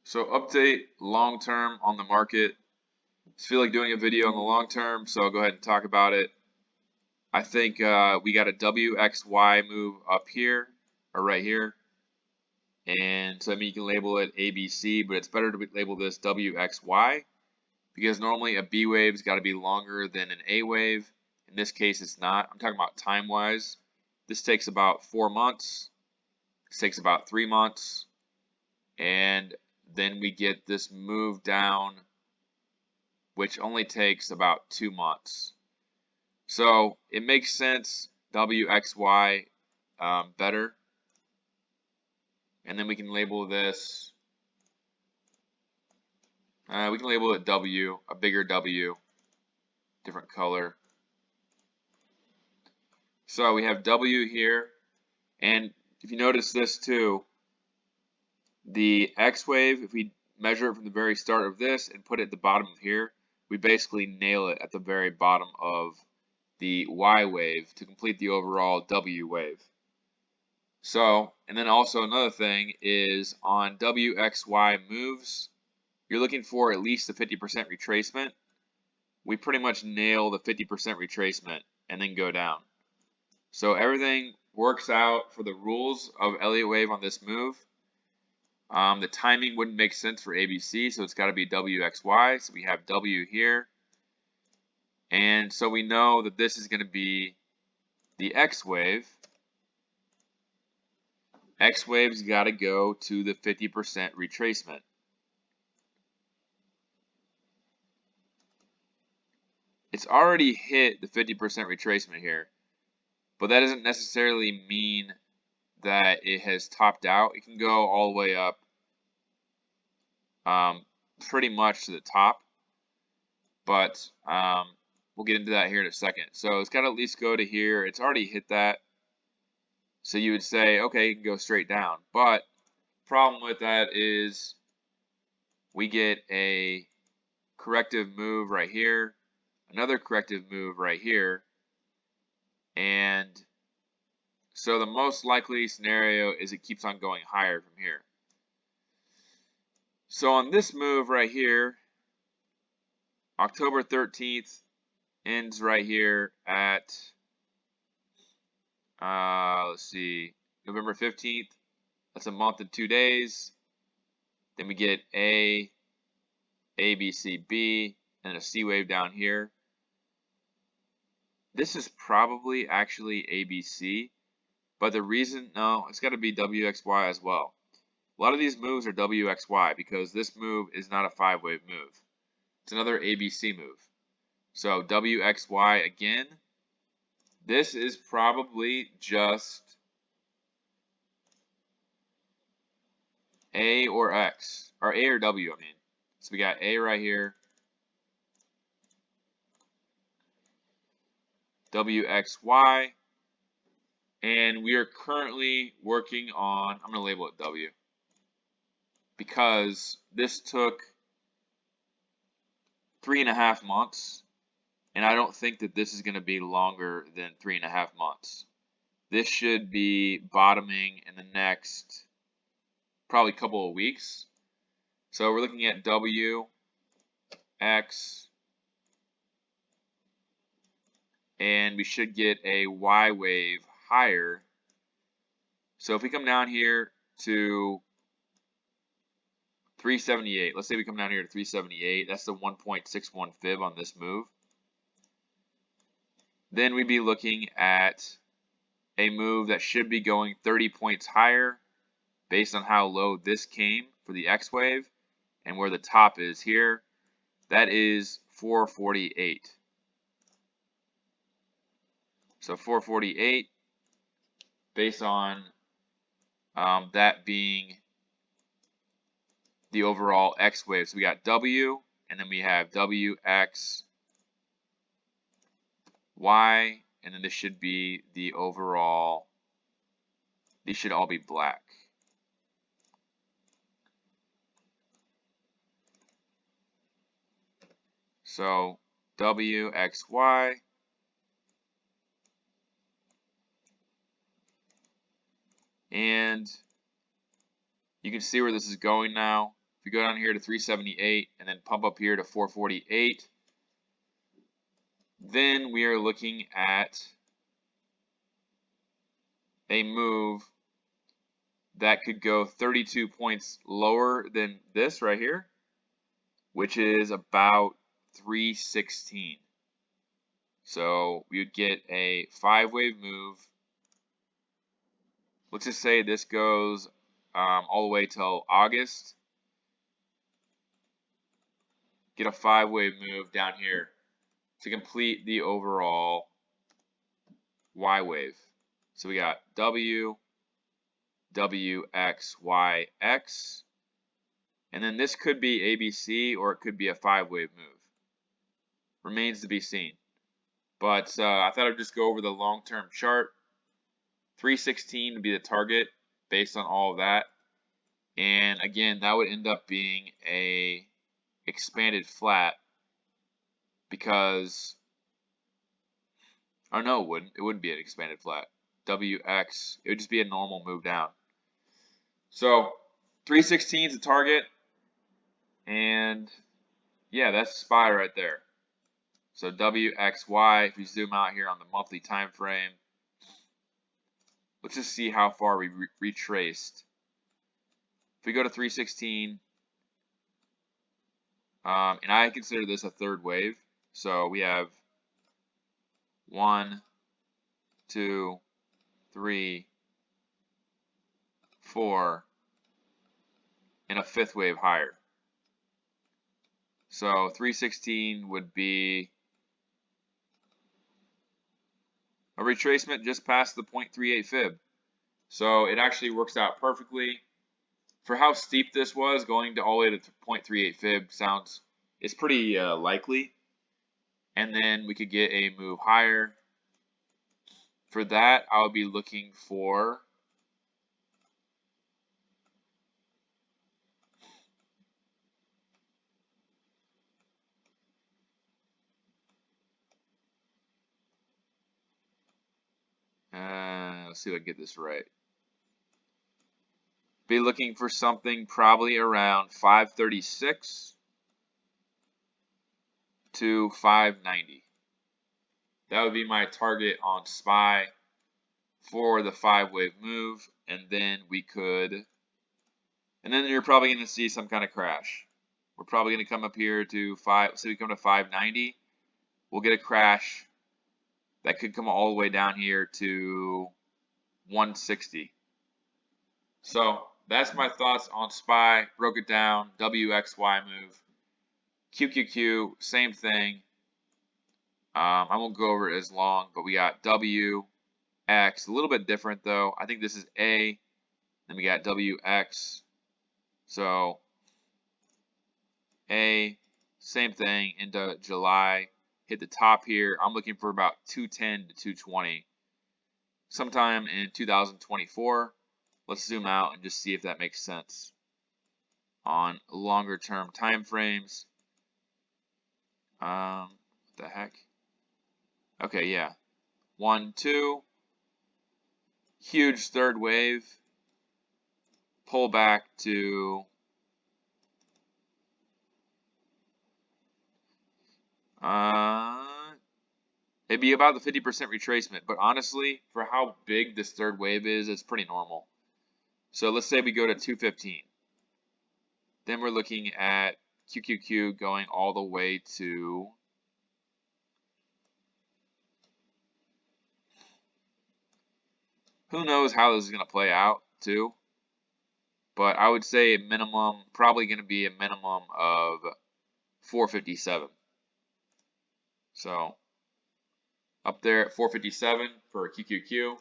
So update long term on the market. Just feel like doing a video on the long term, so I'll go ahead and talk about it. I think we got a WXY move up here or right here, and so I mean you can label it ABC, but it's better to label this WXY because normally a B wave's got to be longer than an A wave. In this case, it's not. I'm talking about time wise. This takes about 4 months. This takes about 3 months, and then we get this move down, which only takes about 2 months. So it makes sense, WXY better. And then we can label this, we can label it W, a bigger W, different color. So we have W here, and if you notice this too, the X wave, if we measure it from the very start of this and put it at the bottom of here, we basically nail it at the very bottom of the Y wave to complete the overall W wave. So, and then also another thing is on WXY moves, you're looking for at least a 50% retracement. We pretty much nail the 50% retracement and then go down. So everything works out for the rules of Elliott wave on this move. The timing wouldn't make sense for ABC, so it's got to be WXY. So we have W here. And so we know that this is going to be the X wave. X wave's got to go to the 50% retracement. It's already hit the 50% retracement here, but that doesn't necessarily mean that it has topped out. It can go all the way up pretty much to the top, but we'll get into that here in a second. So it's got to at least go to here. It's already hit that. So you would say, okay, you can go straight down. But the problem with that is we get a corrective move right here, another corrective move right here, and so the most likely scenario is it keeps on going higher from here. So on this move right here, October 13th ends right here at, let's see, November 15th. That's a month and 2 days. Then we get A, B, C, B, and a C wave down here. This is probably actually ABC, but the reason, no, it's got to be WXY as well. A lot of these moves are WXY because this move is not a 5-wave move. It's another ABC move. So WXY again. This is probably just A or X, or A or W, I mean. So we got A right here, WXY, and we are currently working on, I'm going to label it W, because this took 3.5 months, and I don't think that this is going to be longer than 3.5 months. This should be bottoming in the next probably couple of weeks. So we're looking at W, X, and we should get a Y wave higher. So if we come down here to 378, let's say we come down here to 378, that's the 1.61 fib on this move. Then we'd be looking at a move that should be going 30 points higher based on how low this came for the X wave and where the top is here. That is 448. So 448 based on that being the overall X wave. So we got W, and then we have W, X, Y, and then this should be the overall, these should all be black. So W, X, Y. And you can see where this is going now. If we go down here to 378 and then pump up here to 448, then we are looking at a move that could go 32 points lower than this right here, which is about 316. So we would get a 5-wave move. Let's just say this goes all the way till August. Get a 5-wave move down here to complete the overall Y wave. So we got W, W, X, Y, X. And then this could be ABC or it could be a 5-wave move. Remains to be seen. But I thought I'd just go over the long-term chart. 316 would be the target based on all of that. And again, that would end up being a expanded flat because, or no, it wouldn't. It wouldn't be an expanded flat. WX, it would just be a normal move down. So 316 is the target. And yeah, that's SPY right there. So WXY, if we zoom out here on the monthly time frame, let's just see how far we retraced. If we go to 316, and I consider this a third wave, so we have 1, 2, 3, 4, and a 5th wave higher. So 316 would be a retracement just past the 0.38 fib. So it actually works out perfectly. For how steep this was, going to all the way to 0.38 fib it's pretty likely. And then we could get a move higher. For that, I'll be looking for let's see if I can get this right. Be looking for something probably around 536 to 590. That would be my target on SPY for the 5-wave move, and then you're probably going to see some kind of crash. We're probably going to come up here to we come to 590. We'll get a crash that could come all the way down here to 160. So that's my thoughts on SPY. Broke it down. WXY move. QQQ, same thing. I won't go over it as long, but we got W, X, a little bit different though. I think this is A. Then we got WX. So A, same thing into July. Hit the top here. I'm looking for about 210 to 220 sometime in 2024. Let's zoom out and just see if that makes sense on longer term time frames. What the heck? Okay, yeah. 1, 2. Huge third wave. Pull back to it'd be about the 50% retracement, but honestly, for how big this third wave is, it's pretty normal. So let's say we go to 215. Then we're looking at QQQ going all the way to who knows how this is going to play out too. But I would say a minimum, probably going to be a minimum of 457. So up there at 457 for QQQ.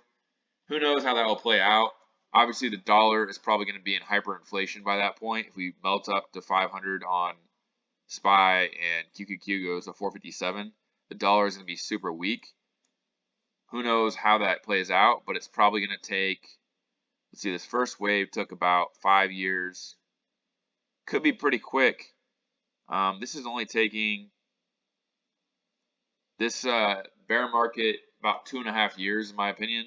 Who knows how that will play out. Obviously, the dollar is probably going to be in hyperinflation by that point. If we melt up to 500 on SPY and QQQ goes to 457, the dollar is going to be super weak. Who knows how that plays out, but it's probably going to take, let's see, this first wave took about 5 years. Could be pretty quick. This is only taking this bear market about 2.5 years, in my opinion.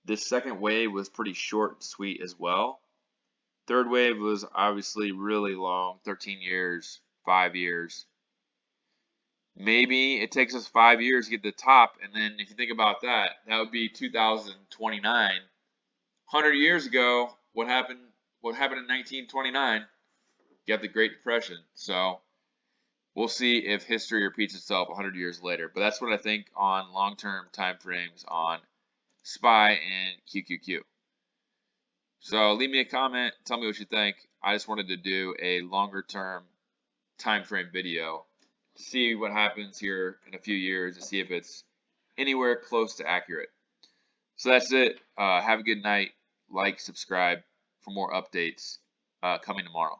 This second wave was pretty short and sweet as well. Third wave was obviously really long, 13 years, 5 years. Maybe it takes us 5 years to get to the top, and then if you think about that, that would be 2029. 100 years ago, what happened? What happened in 1929? You have the Great Depression. So we'll see if history repeats itself 100 years later. But that's what I think on long-term time frames on SPY and QQQ. So leave me a comment, tell me what you think. I just wanted to do a longer-term time frame video to see what happens here in a few years to see if it's anywhere close to accurate. So that's it. Have a good night. Like, subscribe for more updates coming tomorrow.